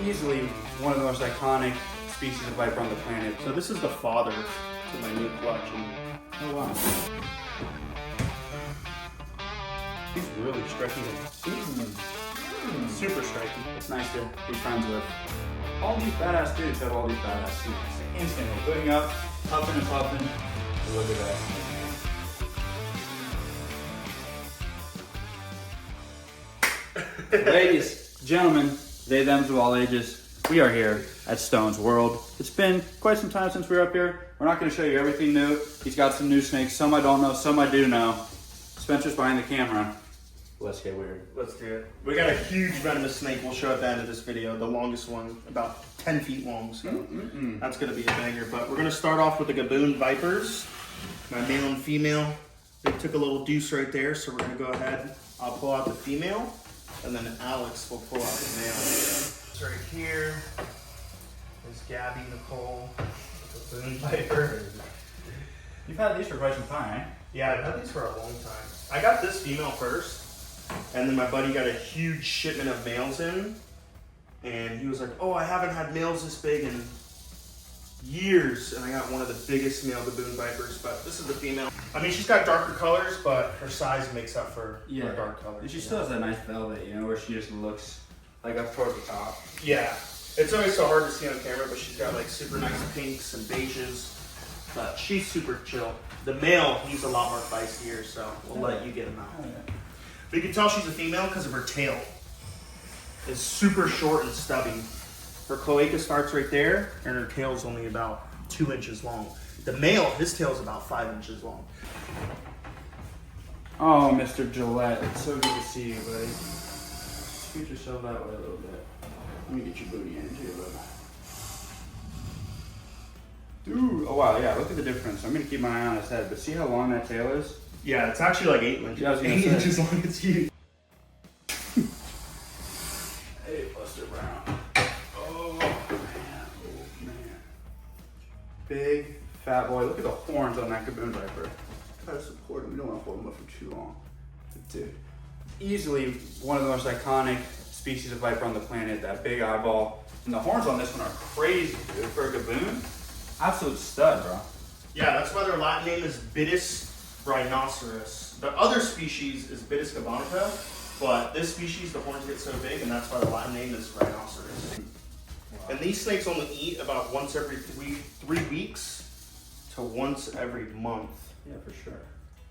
easily one of the most iconic species of viper on the planet. So this is the father to my new collection. Oh wow. He's really striking. Super striking. It's nice to be friends with. All these badass dudes have all these badass snakes. Instantly putting up, huffing and puffing. Look at that. Ladies, gentlemen, they, thems of all ages, we are here at Stone's World. It's been quite some time since we were up here. We're not going to show you everything new. He's got some new snakes. Some I don't know, some I do know. Spencer's behind the camera. Let's get weird. Let's do it. We got a huge venomous snake we'll show at the end of this video. The longest one, about 10 feet long. So that's going to be a banger. But we're going to start off with the Gaboon Vipers. My male and female. They took a little deuce right there. So we're going to go ahead. I'll pull out the female. And then Alex will pull out the male. So right here is Gabby Nicole, Gaboon Viper. You've had these for quite some time, eh? Yeah, I've had these for a long time. I got this female first, and then my buddy got a huge shipment of males in, and he was like, oh, I haven't had males this big in years, and I got one of the biggest male Gaboon Vipers, but this is the female. I mean, she's got darker colors, but her size makes up for her dark colors. She still has that nice velvet, you know, where she just looks like up towards the top. Yeah, it's always so hard to see on camera, but she's got like super nice pinks and beiges, but she's super chill. The male, he's a lot more feisty, so we'll let you get him out. Oh, yeah. But you can tell she's a female because of her tail. It's super short and stubby. Her cloaca starts right there, and her tail's only about 2 inches long. The male, his tail's about 5 inches long. Oh, Mr. Gillette, it's so good to see you, buddy. Scoot yourself that way a little bit. Let me get your booty in too, bud. Dude, oh wow, yeah, look at the difference. I'm gonna keep my eye on his head, but see how long that tail is? Yeah, it's actually like 8 inches. Yeah, I was gonna 8 say. inches long, it's huge. Hey, Buster Brown. Oh man. Big, fat boy. Look at the horns on that Gaboon Viper. Try to support him. We don't want to hold him up for too long. But dude, easily one of the most iconic species of viper on the planet. That big eyeball. And the horns on this one are crazy, dude. For a Gaboon, absolute stud, bro. Yeah, that's why their Latin name is Bitis rhinoceros. The other species is Bitis gabonica, but this species, the horns get so big, and that's why the Latin name is rhinoceros. Wow. And these snakes only eat about once every three weeks to once every month. Yeah, for sure.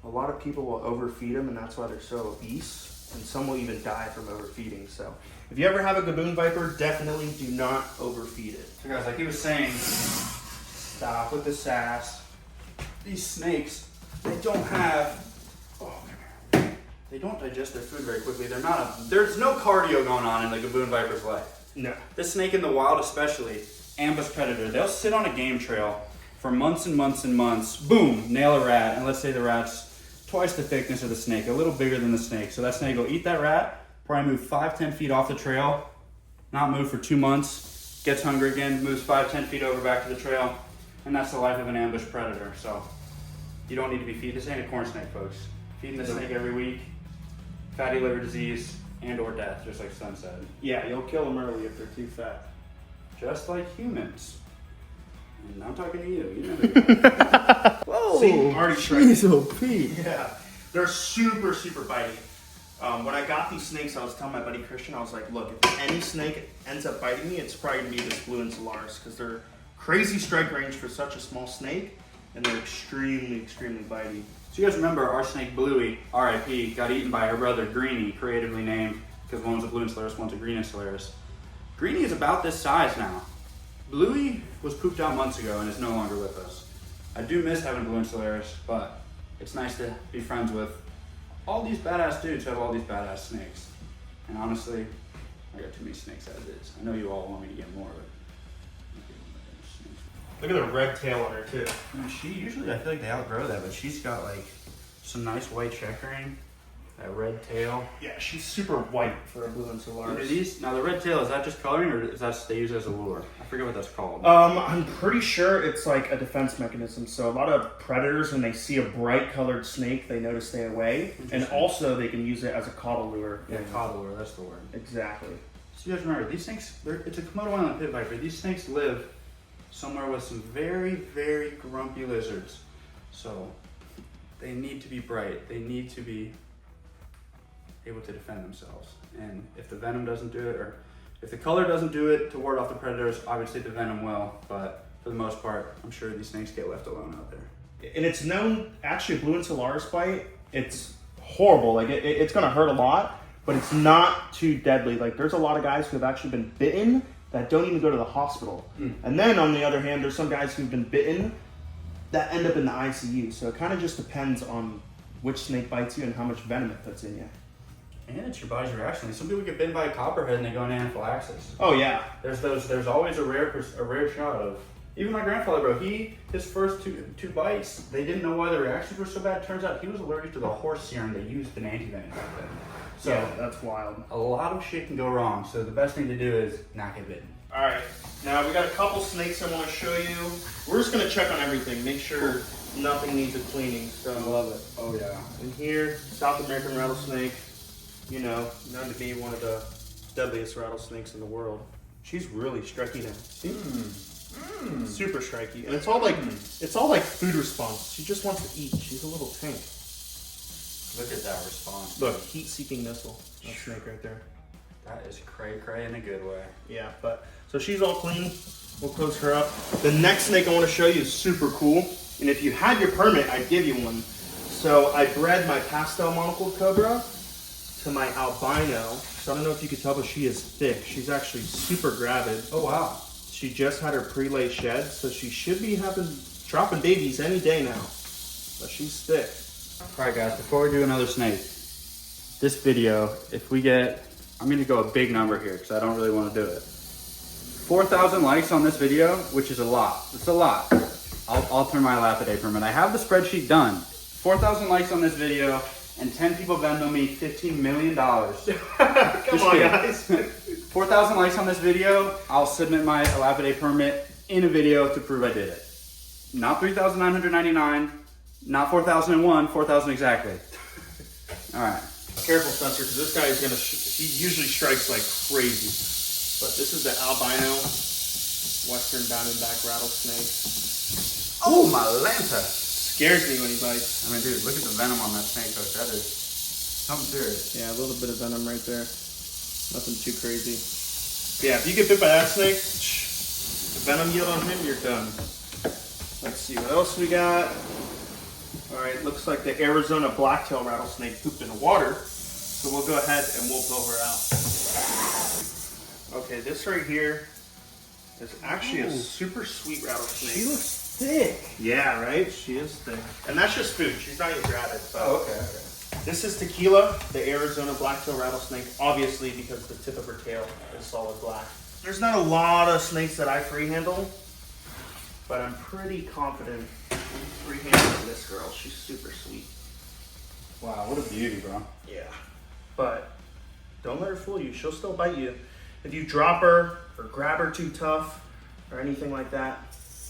A lot of people will overfeed them, and that's why they're so obese, and some will even die from overfeeding. So if you ever have a Gaboon Viper, definitely do not overfeed it. So guys, like he was saying, stop with the sass. These snakes, they don't have, they don't digest their food very quickly. There's no cardio going on in the Gaboon Viper's life. No. This snake in the wild especially, ambush predator, they'll sit on a game trail for months and months and months, boom, nail a rat, and let's say the rat's twice the thickness of the snake, a little bigger than the snake. So that snake will eat that rat, probably move 5-10 feet off the trail, not move for 2 months, gets hungry again, moves 5-10 feet over back to the trail, and that's the life of an ambush predator. So you don't need to be feeding. This ain't a corn snake, folks. Feeding this snake every week, fatty liver disease and or death, just like Sun said. Yeah, you'll kill them early if they're too fat. Just like humans. And I'm talking to you. You know that. Whoa! See, already striking. Pete. Yeah, they're super, super bitey. When I got these snakes, I was telling my buddy Christian, I was like, look, if any snake ends up biting me, it's probably gonna be this blue and Solaris, because they're crazy strike range for such a small snake, and they're extremely, extremely bitey. So you guys remember our snake Bluey, R.I.P., got eaten by her brother Greenie, creatively named, because one's a blue and Solaris, one's a green and Solaris. Greenie is about this size now. Bluey was pooped out months ago and is no longer with us. I do miss having blue and Solaris, but it's nice to be friends with all these badass dudes who have all these badass snakes. And honestly, I got too many snakes as is. I know you all want me to get more, but Look at the red tail on her too. and she usually, I feel like they outgrow that, but she's got like some nice white checkering, that red tail. Yeah, she's super white for a blue and Solaris. Now the red tail, is that just coloring or is that they use it as a lure? I forget what that's called. I'm pretty sure it's like a defense mechanism. So a lot of predators, when they see a bright colored snake, they know to stay away. And also they can use it as a caudal lure. Yeah, caudal lure, that's the word. Exactly. So you guys remember, these snakes, it's a Komodo island pit viper. These snakes live somewhere with some very, very grumpy lizards. So they need to be bright. They need to be able to defend themselves. And if the venom doesn't do it, or if the color doesn't do it to ward off the predators, obviously the venom will. But for the most part, I'm sure these snakes get left alone out there. And it's known, actually, blue and Solaris bite, it's horrible. Like it's gonna hurt a lot, but it's not too deadly. Like there's a lot of guys who have actually been bitten that don't even go to the hospital. And then on the other hand, there's some guys who've been bitten that end up in the ICU. So it kind of just depends on which snake bites you and how much venom it puts in you. And it's your body's reaction. Some people get bitten by a copperhead and they go into anaphylaxis. Oh yeah. There's always a rare shot of. Even my grandfather, bro, his first two bites, they didn't know why the reactions were so bad. Turns out he was allergic to the horse serum they used in antivenom back then. So yeah, that's wild. A lot of shit can go wrong. So the best thing to do is not get bitten. All right, now we got a couple snakes I want to show you. We're just gonna check on everything, make sure nothing needs a cleaning. So I love it. Oh yeah. In here, South American rattlesnake. You know, known to be one of the deadliest rattlesnakes in the world. She's really striky now. See? Super striky, and it's all like food response. She just wants to eat. She's a little tank. Look at that response. Look, heat-seeking missile. That snake right there. That is cray in a good way. Yeah, but so she's all clean. We'll close her up. The next snake I want to show you is super cool, and if you had your permit, I'd give you one. So I bred my pastel monocled cobra to my albino. So I don't know if you could tell, but she is thick. She's actually super gravid. Oh wow. She just had her pre-lay shed, so she should be dropping babies any day now. But she's thick. All right, guys, before we do another snake, this video, if we get, I'm going to go a big number here because I don't really want to do it. 4,000 likes on this video, which is a lot. It's a lot. I'll turn my Lapidate permit. I have the spreadsheet done. 4,000 likes on this video, and 10 people Venmo me $15 million. Come on, guys. 4,000 likes on this video, I'll submit my Lapidate permit in a video to prove I did it. Not 3,999, not 4,001, 4,000 exactly. All right. Careful, Spencer, because this guy is going to, he usually strikes like crazy. But this is the albino Western Diamondback rattlesnake. Oh, my Lanta. Scares me when he bites. I mean, dude, look at the venom on that snake hook. That is something serious. Yeah, a little bit of venom right there. Nothing too crazy. Yeah, if you get bit by that snake, the venom yield on him, you're done. Let's see what else we got. All right, looks like the Arizona blacktail rattlesnake pooped in the water. So we'll go ahead and we'll pull her out. Okay, this right here is actually a super sweet rattlesnake. She looks thick. Yeah, right? She is thick. And that's just food. She's not even gravid. So. Oh, okay. This is Tequila, the Arizona blacktail rattlesnake, obviously because the tip of her tail is solid black. There's not a lot of snakes that I free handle, but I'm pretty confident free handling this girl. She's super sweet. Wow, what a beauty, bro. Yeah. But don't let her fool you. She'll still bite you. If you drop her or grab her too tough or anything like that,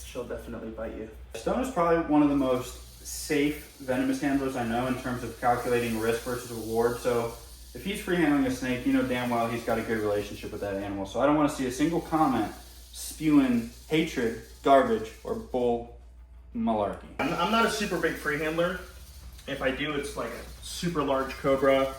she'll definitely bite you. Stone is probably one of the most safe venomous handlers I know in terms of calculating risk versus reward. So if he's free handling a snake, you know damn well he's got a good relationship with that animal. So I don't want to see a single comment spewing hatred, garbage, or bull malarkey. I'm not a super big free handler. If I do, it's like a super large cobra,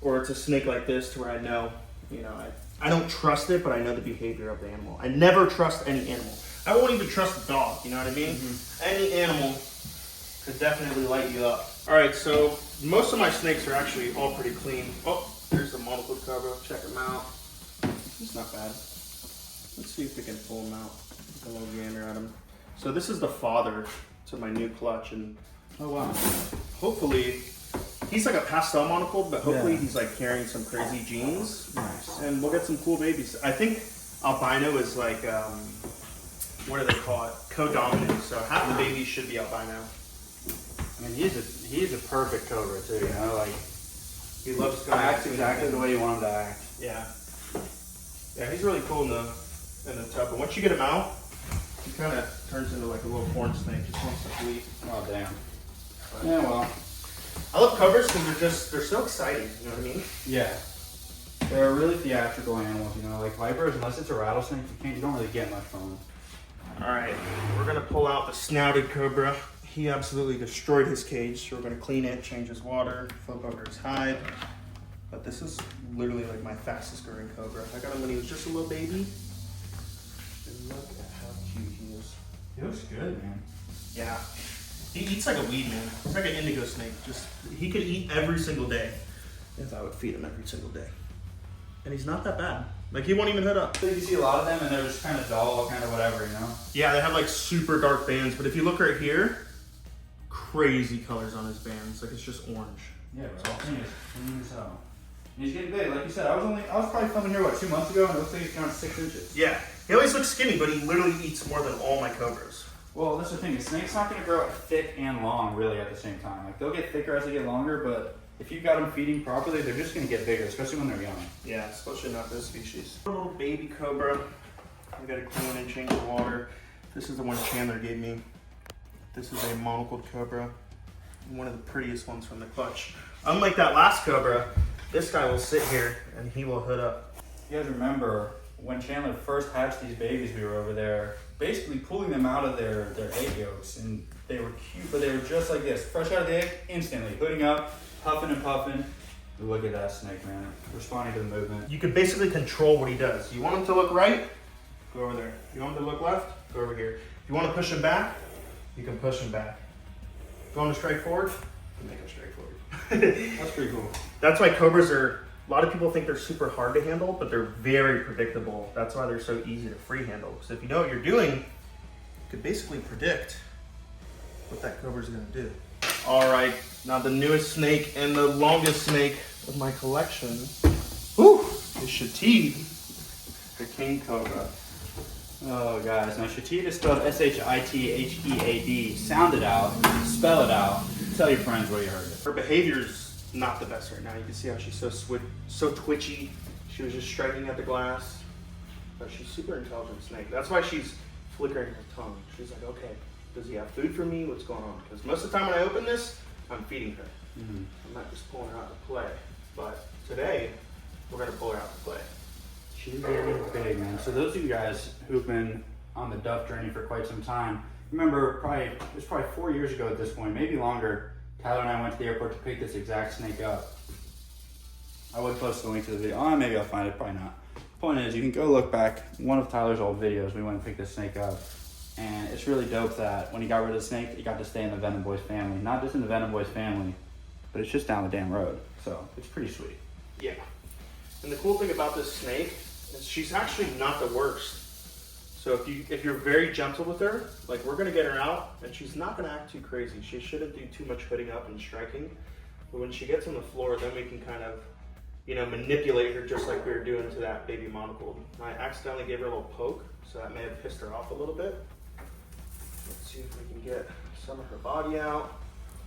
or it's a snake like this to where I know, you know, I don't trust it, but I know the behavior of the animal. I never trust any animal. I won't even trust a dog, you know what I mean? Any animal could definitely light you up. All right, so most of my snakes are actually all pretty clean. Oh, there's the monocled cobra. Check him out. He's not bad. Let's see if we can pull him out. Take a little gander at him. So this is the father to my new clutch, and Oh, wow. hopefully, he's like a pastel monocled, but hopefully Yeah. he's like carrying some crazy genes. Nice. And we'll get some cool babies. I think albino is like, what do they call it? Co-dominant. So half the babies should be albino. I mean, he's a perfect cobra too, you know, like He loves he going acts exactly the way you want him to act. Yeah. Yeah, he's really cool in the tub. But once you get him out, he kind of turns into like a little corn snake. Just wants to flee. Oh damn. Yeah, well. I love cobras because they're so exciting. You know what I mean? Yeah. They're really theatrical animals, you know, like vipers, unless it's a rattlesnake, you don't really get much from them. All right, we're gonna pull out the snouted cobra. He absolutely destroyed his cage, so we're gonna clean it, change his water, flip over his hide. But this is literally like my fastest growing cobra. I got him when he was just a little baby. And look at how cute he is. He looks good, man. Yeah. He eats like a weed, man. He's like an indigo snake. He could eat every single day if I would feed him every single day. And he's not that bad. Like, he won't even hood up. So you see a lot of them and they're just kind of dull, kind of whatever, you know? Yeah, they have like super dark bands, but if you look right here, crazy colors on his bands. Like, it's just orange. Yeah, bro. Clean as hell. And he's getting big. Like you said, I was probably filming here, 2 months ago, and it looks like he's down 6 inches. Yeah. He always looks skinny, but he literally eats more than all my cobras. Well, that's the thing. A snake's not going to grow thick and long, really, at the same time. Like, they'll get thicker as they get longer, but if you've got them feeding properly, they're just going to get bigger, especially when they're young. Yeah, especially not this species. A little baby cobra. We got to clean and change the water. This is the one Chandler gave me. This is a monocled cobra. One of the prettiest ones from the clutch. Unlike that last cobra, this guy will sit here and he will hood up. You guys remember when Chandler first hatched these babies, we were over there basically pulling them out of their egg yolks, and they were cute, but they were just like this, fresh out of the egg, instantly hooding up, puffing and puffing. Look at that snake, man, responding to the movement. You can basically control what he does. You want him to look right, go over there. You want him to look left, go over here. If you want to push him back, you can push him back. If you want to strike forward, you can make him straight forward. That's pretty cool. That's why cobras are, a lot of people think they're super hard to handle, but they're very predictable. That's why they're so easy to free handle. Because if you know what you're doing, you could basically predict what that cobra's gonna do. All right, now the newest snake and the longest snake of my collection, whew, is Shatid, the king cobra. Oh, guys, now Shatid is spelled S-H-I-T-H-E-A-D. Sound it out, spell it out, tell your friends where you heard it. Her behavior's not the best right now. You can see how she's so twitchy. She was just striking at the glass. But she's super intelligent snake. That's why she's flickering her tongue. She's like, okay, does he have food for me? What's going on? Because most of the time when I open this, I'm feeding her. I'm not just pulling her out to play. But today, we're going to pull her out to play. She's getting big, man. So those of you guys who've been on the duff journey for quite some time, remember it was probably 4 years ago at this point, maybe longer, Tyler and I went to the airport to pick this exact snake up. I would post the link to the video. Oh, maybe I'll find it, probably not. Point is, you can go look back, one of Tyler's old videos, we went and picked this snake up. And it's really dope that when he got rid of the snake, he got to stay in the Venom Boys family. Not just in the Venom Boys family, but it's just down the damn road. So it's pretty sweet. Yeah. And the cool thing about this snake is she's actually not the worst. So if you're very gentle with her, like we're gonna get her out, and she's not gonna act too crazy. She shouldn't do too much hooding up and striking. But when she gets on the floor, then we can kind of, manipulate her just like we were doing to that baby monocle. I accidentally gave her a little poke, so that may have pissed her off a little bit. Let's see if we can get some of her body out.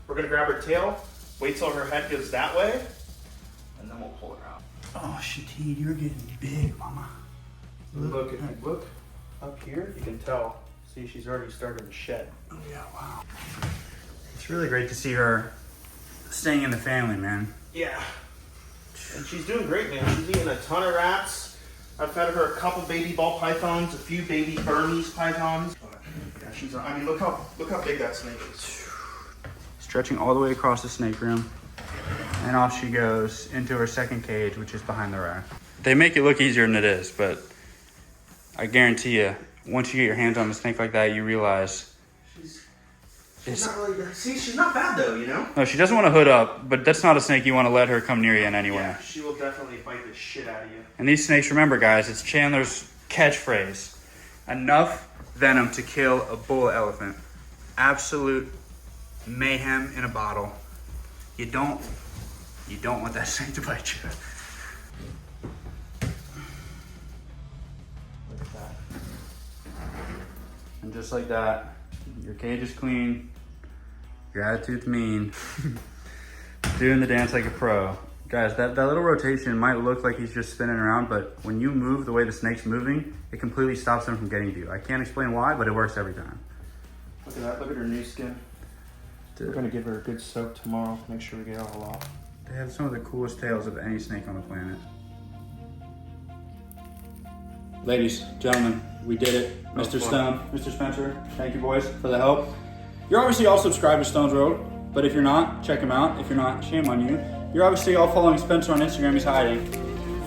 We're gonna grab her tail, wait till her head goes that way, and then we'll pull her out. Oh, Shatid, you're getting big, mama. Look, if you look up here, you can tell. See, she's already starting to shed. Oh, yeah, wow. It's really great to see her staying in the family, man. Yeah. And she's doing great, man. She's eating a ton of rats. I've fed her a couple baby ball pythons, a few baby Burmese pythons. But yeah, look how big that snake is. Stretching all the way across the snake room. And off she goes into her second cage, which is behind the rack. They make it look easier than it is, but I guarantee you, once you get your hands on a snake like that, you realize she's not really good. See, she's not bad though, No, she doesn't want to hood up, but that's not a snake you want to let her come near you in any way. Yeah, she will definitely fight the shit out of you. And these snakes, remember guys, it's Chandler's catchphrase. Enough venom to kill a bull elephant. Absolute mayhem in a bottle. You don't want that snake to bite you. Look at that. And just like that, your cage is clean, your attitude's mean, doing the dance like a pro. Guys, that little rotation might look like he's just spinning around, but when you move the way the snake's moving, it completely stops him from getting to you. I can't explain why, but it works every time. Look at that, look at her new skin. We're gonna give her a good soak tomorrow, make sure we get it all off. They have some of the coolest tails of any snake on the planet. Ladies, gentlemen, we did it. Mr. Stone, Mr. Spencer, thank you boys for the help. You're obviously all subscribed to Stone's Road, but if you're not, check him out. If you're not, shame on you. You're obviously all following Spencer on Instagram, he's hiding.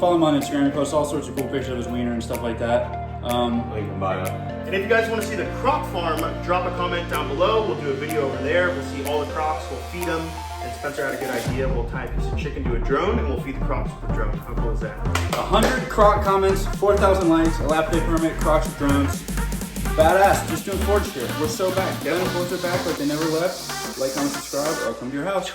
Follow him on Instagram, he posts all sorts of cool pictures of his wiener and stuff like that. Link in bio. And if you guys want to see the croc farm, drop a comment down below. We'll do a video over there. We'll see all the crocs, we'll feed them. And Spencer had a good idea. We'll tie a piece of chicken to a drone and we'll feed the crocs with the drone. How cool is that? 100 croc comments, 4,000 likes, a lap day permit, crocs with drones. Badass, just doing forge shit. We're so back. Devin and Forge are back like they never left. Like, comment, subscribe, or I'll come to your house.